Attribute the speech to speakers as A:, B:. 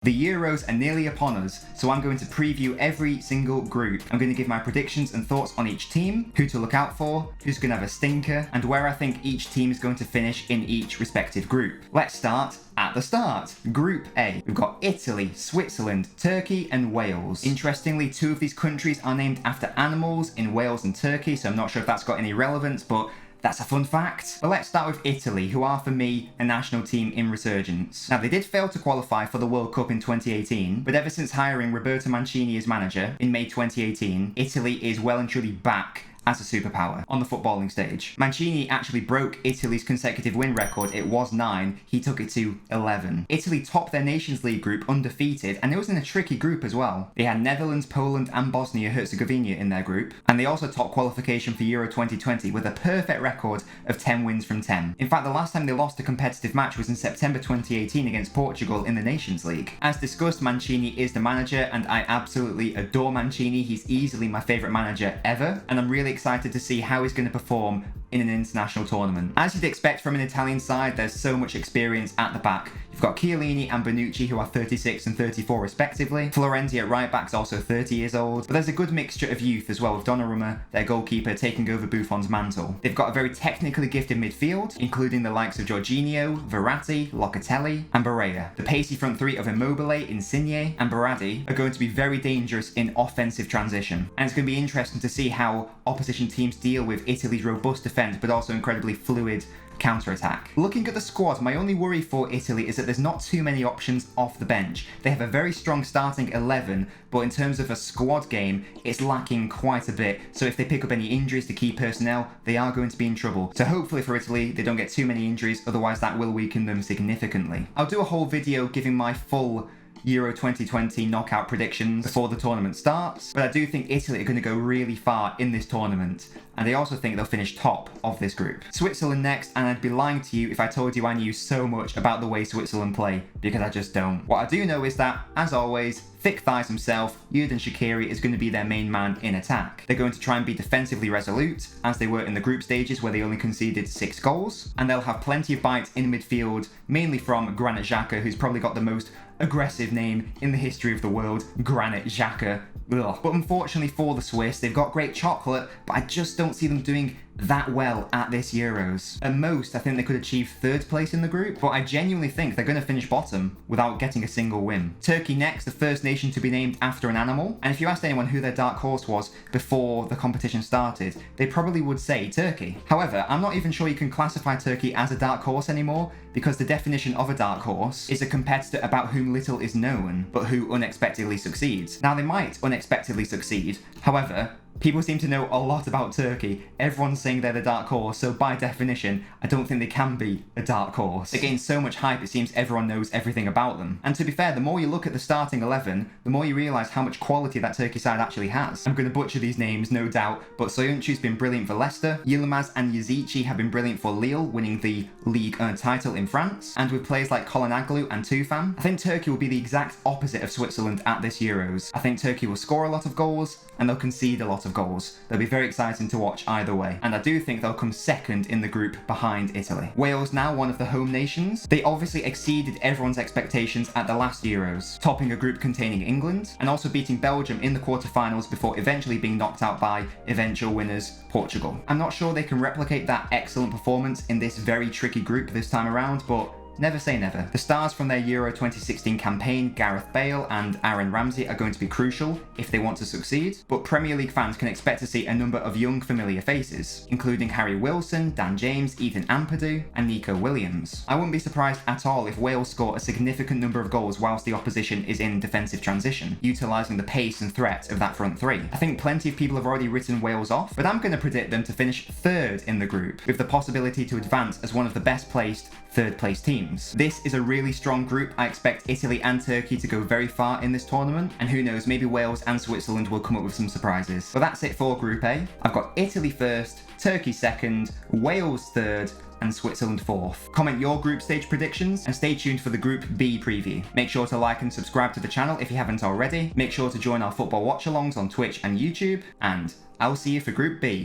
A: The Euros are nearly upon us, so I'm going to preview every single group. I'm going to give my predictions and thoughts on each team, who to look out for, who's going to have a stinker, and where I think each team is going to finish in each respective group. Let's start at the start. Group A. We've got Italy, Switzerland, Turkey, and Wales. Interestingly, 2 of these countries are named after animals in Wales and Turkey, so I'm not sure if that's got any relevance, but that's a fun fact. But let's start with Italy, who are for me a national team in resurgence. Now, they did fail to qualify for the World Cup in 2018, but ever since hiring Roberto Mancini as manager in May 2018, Italy is well and truly back as a superpower on the footballing stage. Mancini actually broke Italy's consecutive win record. It was 9, he took it to 11. Italy topped their Nations League group undefeated, and it was in a tricky group as well. They had Netherlands, Poland and Bosnia-Herzegovina in their group, and they also topped qualification for Euro 2020 with a perfect record of 10 wins from 10. In fact, the last time they lost a competitive match was in September 2018 against Portugal in the Nations League. As discussed, Mancini is the manager, and I absolutely adore Mancini. He's easily my favourite manager ever, and I'm really excited to see how he's going to perform in an international tournament. As you'd expect from an Italian side, there's so much experience at the back. You've got Chiellini and Bonucci, who are 36 and 34 respectively. Florenzi at right back's also 30 years old. But there's a good mixture of youth as well, with Donnarumma, their goalkeeper, taking over Buffon's mantle. They've got a very technically gifted midfield, including the likes of Jorginho, Verratti, Locatelli, and Barella. The pacey front three of Immobile, Insigne, and Berardi are going to be very dangerous in offensive transition. And it's going to be interesting to see how opposition teams deal with Italy's robust defence, but also incredibly fluid counter-attack. Looking at the squad, my only worry for Italy is that there's not too many options off the bench. They have a very strong starting 11, but in terms of a squad game, it's lacking quite a bit. So if they pick up any injuries to key personnel, they are going to be in trouble. So hopefully for Italy, they don't get too many injuries, otherwise that will weaken them significantly. I'll do a whole video giving my full Euro 2020 knockout predictions before the tournament starts, but I do think Italy are going to go really far in this tournament, and I also think they'll finish top of this group. Switzerland next, and I'd be lying to you if I told you I knew so much about the way Switzerland play, because I just don't. What I do know is that, as always, thick thighs himself, Xherdan Shaqiri is going to be their main man in attack. They're going to try and be defensively resolute, as they were in the group stages where they only conceded 6 goals, and they'll have plenty of bite in midfield, mainly from Granit Xhaka, who's probably got the most aggressive name in the history of the world, Granit Xhaka. Ugh. But unfortunately for the Swiss, they've got great chocolate, but I just don't see them doing that well at this Euros. At most, I think they could achieve 3rd place in the group, but I genuinely think they're going to finish bottom without getting a single win. Turkey next, the first nation to be named after an animal, and if you asked anyone who their dark horse was before the competition started, they probably would say Turkey. However, I'm not even sure you can classify Turkey as a dark horse anymore, because the definition of a dark horse is a competitor about whom little is known, but who unexpectedly succeeds. Now, they might unexpectedly succeed, however, people seem to know a lot about Turkey. Everyone's saying they're the dark horse, so by definition, I don't think they can be a dark horse. They gain so much hype, it seems everyone knows everything about them. And to be fair, the more you look at the starting 11, the more you realise how much quality that Turkey side actually has. I'm going to butcher these names, no doubt, but Soyuncu's been brilliant for Leicester, Yilmaz and Yazici have been brilliant for Lille, winning the Ligue 1 title in France, and with players like Colin and Tufan, I think Turkey will be the exact opposite of Switzerland at this Euros. I think Turkey will score a lot of goals, and they'll concede a lot of goals. They'll be very exciting to watch either way, and I do think they'll come second in the group behind Italy. Wales, now one of the home nations, they obviously exceeded everyone's expectations at the last Euros, topping a group containing England, and also beating Belgium in the quarterfinals before eventually being knocked out by eventual winners Portugal. I'm not sure they can replicate that excellent performance in this very tricky group this time around, but never say never. The stars from their Euro 2016 campaign, Gareth Bale and Aaron Ramsey, are going to be crucial if they want to succeed, but Premier League fans can expect to see a number of young familiar faces, including Harry Wilson, Dan James, Ethan Ampadu, and Nico Williams. I wouldn't be surprised at all if Wales score a significant number of goals whilst the opposition is in defensive transition, utilising the pace and threat of that front three. I think plenty of people have already written Wales off, but I'm going to predict them to finish 3rd in the group, with the possibility to advance as one of the best placed 3rd place teams. This is a really strong group. I expect Italy and Turkey to go very far in this tournament, and who knows, maybe Wales and Switzerland will come up with some surprises. But that's it for Group A. I've got Italy 1st, Turkey 2nd, Wales 3rd, and Switzerland 4th. Comment your group stage predictions and stay tuned for the Group B preview. Make sure to like and subscribe to the channel if you haven't already. Make sure to join our football watch-alongs on Twitch and YouTube, and I'll see you for Group B.